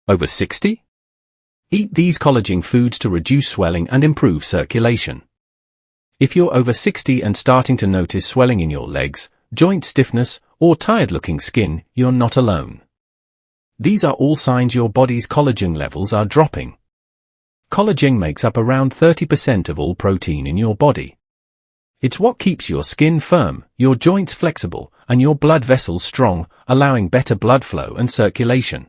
Over 60? Eat these collagen foods to reduce swelling and improve circulation. If you're over 60 and starting to notice swelling in your legs, joint stiffness, or tired-looking skin, you're not alone. These are all signs your body's collagen levels are dropping. Collagen makes up around 30% of all protein in your body. It's what keeps your skin firm, your joints flexible, and your blood vessels strong, allowing better blood flow and circulation.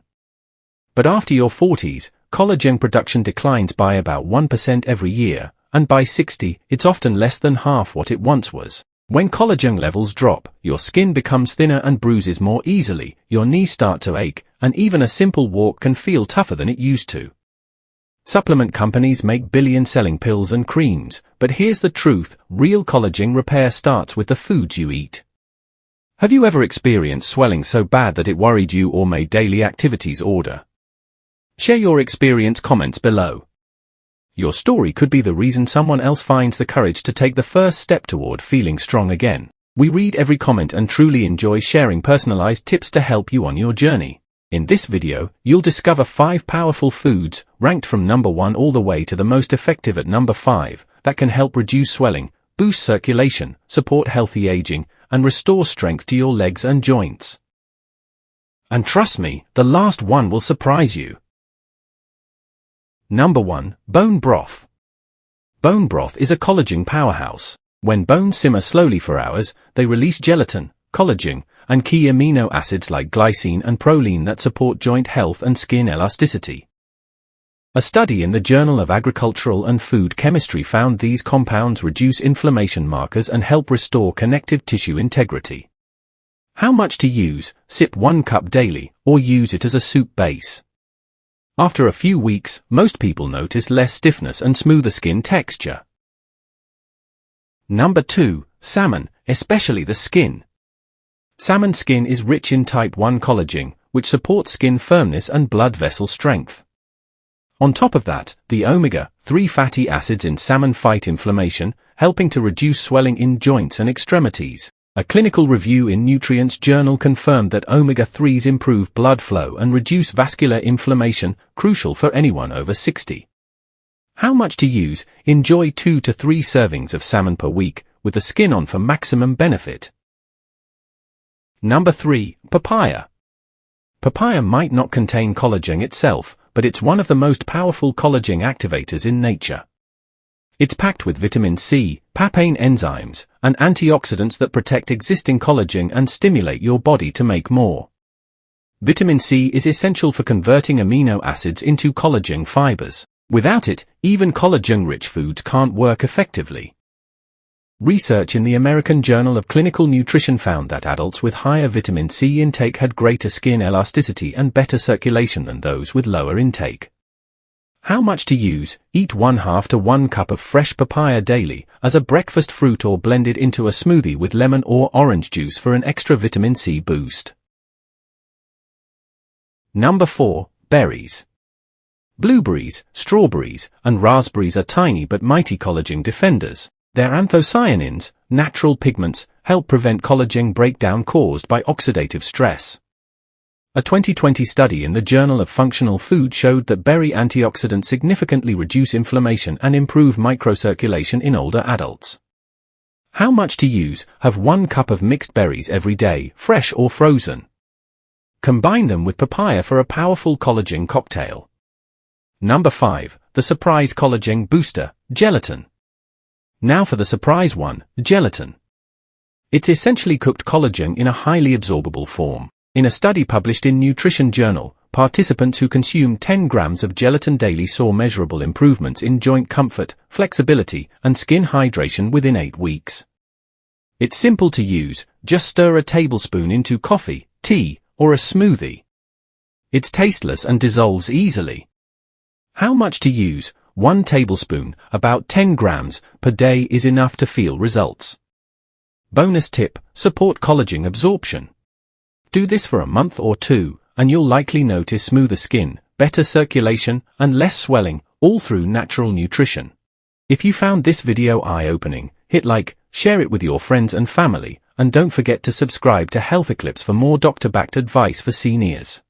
But after your 40s, collagen production declines by about 1% every year, and by 60, it's often less than half what it once was. When collagen levels drop, your skin becomes thinner and bruises more easily, your knees start to ache, and even a simple walk can feel tougher than it used to. Supplement companies make billion-selling pills and creams, but here's the truth, real collagen repair starts with the foods you eat. Have you ever experienced swelling so bad that it worried you or made daily activities harder? Share your experience comments below. Your story could be the reason someone else finds the courage to take the first step toward feeling strong again. We read every comment and truly enjoy sharing personalized tips to help you on your journey. In this video, you'll discover 5 powerful foods, ranked from number 1 all the way to the most effective at number 5, that can help reduce swelling, boost circulation, support healthy aging, and restore strength to your legs and joints. And trust me, the last one will surprise you. Number 1. Bone broth. Bone broth is a collagen powerhouse. When bones simmer slowly for hours, they release gelatin, collagen, and key amino acids like glycine and proline that support joint health and skin elasticity. A study in the Journal of Agricultural and Food Chemistry found these compounds reduce inflammation markers and help restore connective tissue integrity. How much to use? Sip 1 cup daily, or use it as a soup base. After a few weeks, most people notice less stiffness and smoother skin texture. Number 2. Salmon, especially the skin. Salmon skin is rich in type 1 collagen, which supports skin firmness and blood vessel strength. On top of that, the omega-3 fatty acids in salmon fight inflammation, helping to reduce swelling in joints and extremities. A clinical review in Nutrients Journal confirmed that omega-3s improve blood flow and reduce vascular inflammation, crucial for anyone over 60. How much to use? Enjoy 2 to 3 servings of salmon per week, with the skin on for maximum benefit. Number 3. Papaya. Papaya might not contain collagen itself, but it's one of the most powerful collagen activators in nature. It's packed with vitamin C, papain enzymes, and antioxidants that protect existing collagen and stimulate your body to make more. Vitamin C is essential for converting amino acids into collagen fibers. Without it, even collagen-rich foods can't work effectively. Research in the American Journal of Clinical Nutrition found that adults with higher vitamin C intake had greater skin elasticity and better circulation than those with lower intake. How much to use? Eat 1/2 to 1 cup of fresh papaya daily, as a breakfast fruit or blend it into a smoothie with lemon or orange juice for an extra vitamin C boost. Number 4. Berries. Blueberries, strawberries, and raspberries are tiny but mighty collagen defenders. Their anthocyanins, natural pigments, help prevent collagen breakdown caused by oxidative stress. A 2020 study in the Journal of Functional Food showed that berry antioxidants significantly reduce inflammation and improve microcirculation in older adults. How much to use? Have 1 cup of mixed berries every day, fresh or frozen. Combine them with papaya for a powerful collagen cocktail. Number 5. The surprise collagen booster, gelatin. Now for the surprise one, gelatin. It's essentially cooked collagen in a highly absorbable form. In a study published in Nutrition Journal, participants who consumed 10 grams of gelatin daily saw measurable improvements in joint comfort, flexibility, and skin hydration within 8 weeks. It's simple to use, just stir a tablespoon into coffee, tea, or a smoothie. It's tasteless and dissolves easily. How much to use? 1 tablespoon, about 10 grams, per day is enough to feel results. Bonus tip, support collagen absorption. Do this for a month or 2, and you'll likely notice smoother skin, better circulation, and less swelling, all through natural nutrition. If you found this video eye-opening, hit like, share it with your friends and family, and don't forget to subscribe to Healthiclips for more doctor-backed advice for seniors.